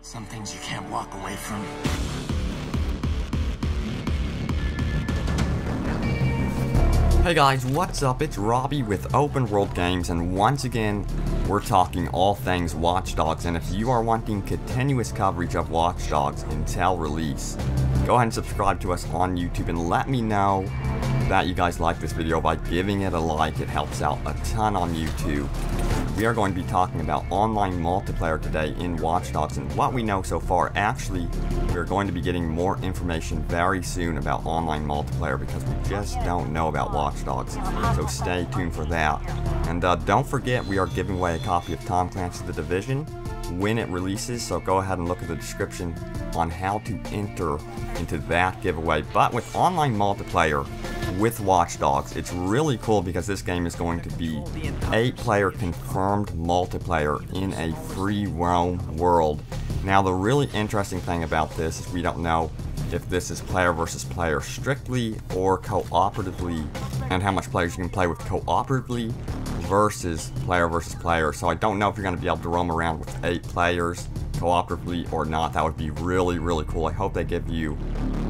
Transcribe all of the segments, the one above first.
Some things you can't walk away from. Hey guys, what's up? It's Robbie with Open World Games, and once again, we're talking all things Watch Dogs. And if you are wanting continuous coverage of Watch Dogs until release, go ahead and subscribe to us on YouTube and let me know that you guys like this video by giving it a like. It helps out a ton on YouTube. We are going to be talking about online multiplayer today in Watch Dogs, and what we know so far. Actually, we're going to be getting more information very soon about online multiplayer because we just don't know about Watch Dogs, so stay tuned for that. And don't forget, we are giving away a copy of Tom Clancy's The Division when it releases, so go ahead and look at the description on how to enter into that giveaway. But with online multiplayer with Watch Dogs, it's really cool because this game is going to be 8-player confirmed multiplayer in a free roam world. Now, the really interesting thing about this is we don't know if this is player versus player strictly or cooperatively, and how much players you can play with cooperatively versus player. So I don't know if you're going to be able to roam around with 8 players cooperatively or not. That would be really, really cool. I hope they give you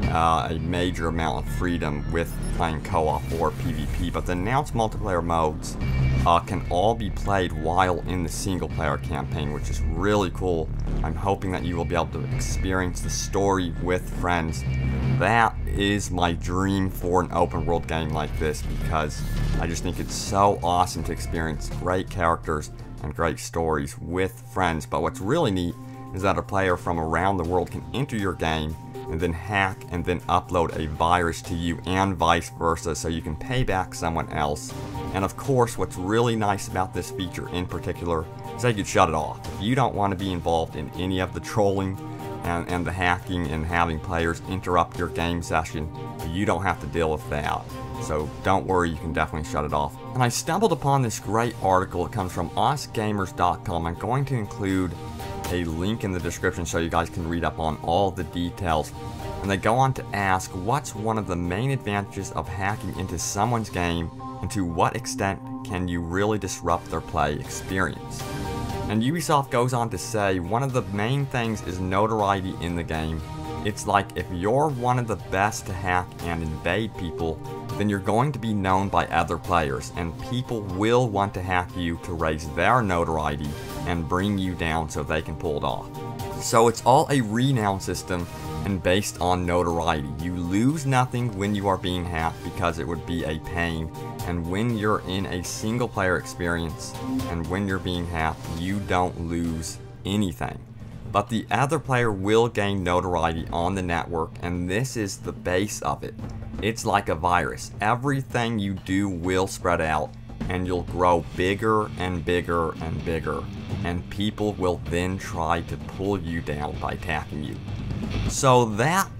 a major amount of freedom with playing co-op or PvP. But the announced multiplayer modes can all be played while in the single player campaign, which is really cool. I'm hoping that you will be able to experience the story with friends. That is my dream for an open world game like this, because I just think it's so awesome to experience great characters and great stories with friends. But what's really neat is that a player from around the world can enter your game and then hack and then upload a virus to you, and vice versa, so you can pay back someone else. And of course, what's really nice about this feature in particular is that you can shut it off. If you don't want to be involved in any of the trolling and the hacking and having players interrupt your game session, you don't have to deal with that. So don't worry, you can definitely shut it off. And I stumbled upon this great article. It comes from usgamers.com. I'm going to include a link in the description so you guys can read up on all the details. And they go on to ask, what's one of the main advantages of hacking into someone's game, and to what extent can you really disrupt their play experience? And Ubisoft goes on to say, one of the main things is notoriety in the game. It's like if you're one of the best to hack and invade people, then you're going to be known by other players, and people will want to hack you to raise their notoriety and bring you down so they can pull it off. So it's all a renown system and based on notoriety. You lose nothing when you are being hacked because it would be a pain, and when you're in a single player experience and when you're being hacked, you don't lose anything. But the other player will gain notoriety on the network, and this is the base of it. It's like a virus. Everything you do will spread out, and you'll grow bigger and bigger and bigger, and people will then try to pull you down by attacking you. So that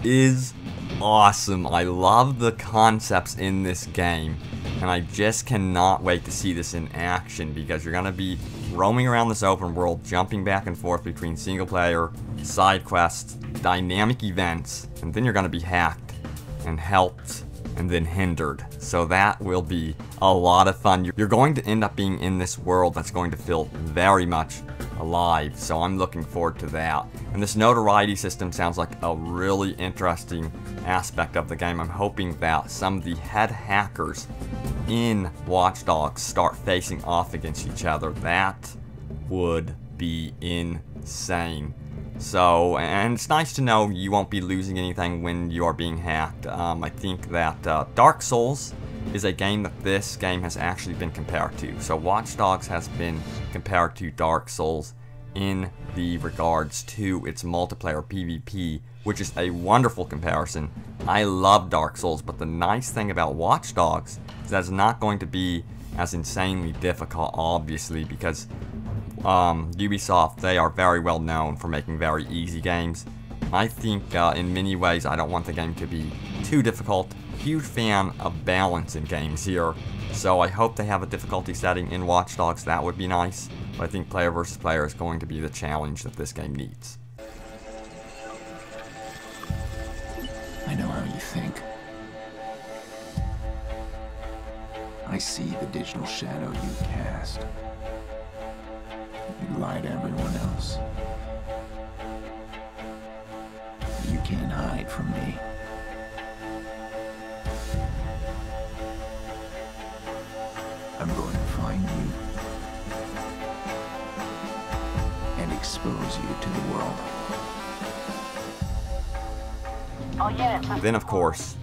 is awesome. I love the concepts in this game, and I just cannot wait to see this in action, because you're going to be roaming around this open world, jumping back and forth between single player, side quests, dynamic events, and then you're going to be hacked and helped and then hindered. So that will be a lot of fun. You're going to end up being in this world that's going to feel very much alive, so I'm looking forward to that. And this notoriety system sounds like a really interesting aspect of the game. I'm hoping that some of the head hackers in Watch Dogs start facing off against each other. That would be insane. So, and it's nice to know you won't be losing anything when you are being hacked. I think that Dark Souls is a game that this game has actually been compared to. So Watch Dogs has been compared to Dark Souls in the regards to its multiplayer PvP, which is a wonderful comparison. I love Dark Souls, but the nice thing about Watch Dogs is that it's not going to be as insanely difficult, obviously, because Ubisoft, they are very well known for making very easy games. I think in many ways I don't want the game to be too difficult. Huge fan of balance in games here, so I hope they have a difficulty setting in Watch Dogs. That would be nice, but I think player versus player is going to be the challenge that this game needs. I know how you think. I see the digital shadow you cast. You lie to everyone else. can't hide from me. I'm going to find you and expose you to the world. Then, of course,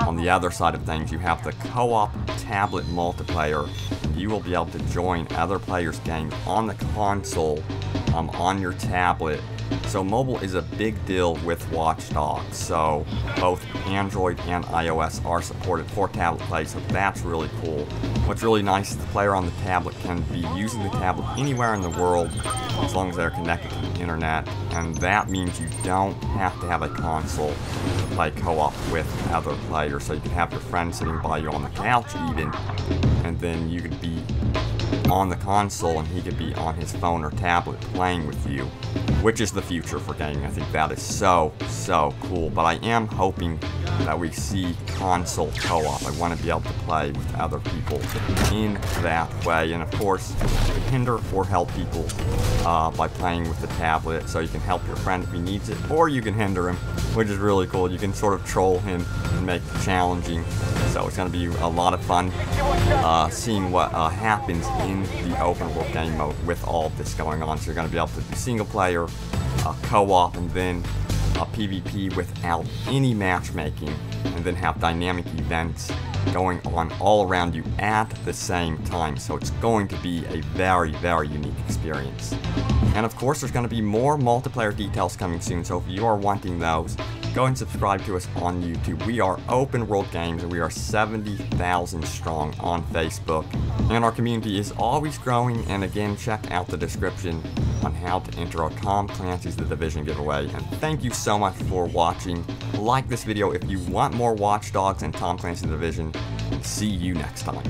on the other side of things, you have the co-op tablet multiplayer. You will be able to join other players' games on the console, on your tablet. So mobile is a big deal with Watch Dogs. So both Android and iOS are supported for tablet play, so that's really cool. What's really nice is the player on the tablet can be using the tablet anywhere in the world as long as they're connected to the internet, and that means you don't have to have a console to play co-op with other players. So you can have your friend sitting by you on the couch even, and then you could be on the console and he could be on his phone or tablet playing with you, which is the future for gaming. I think that is so cool, but I am hoping that we see console co-op. I want to be able to play with other people in that way, and of course you can hinder or help people by playing with the tablet. So you can help your friend if he needs it, or you can hinder him, which is really cool. You can sort of troll him and make it challenging. So it's going to be a lot of fun seeing what happens in the open world game mode with all of this going on. So you're going to be able to do single player, co-op, and then PvP without any matchmaking, and then have dynamic events going on all around you at the same time. So it's going to be a very unique experience. And of course there's going to be more multiplayer details coming soon, so if you are wanting those, go and subscribe to us on YouTube. We are Open World Games, and we are 70,000 strong on Facebook. And our community is always growing, and again, check out the description on how to enter our Tom Clancy's The Division giveaway. And thank you so much for watching. Like this video if you want more Watch Dogs and Tom Clancy's The Division. See you next time.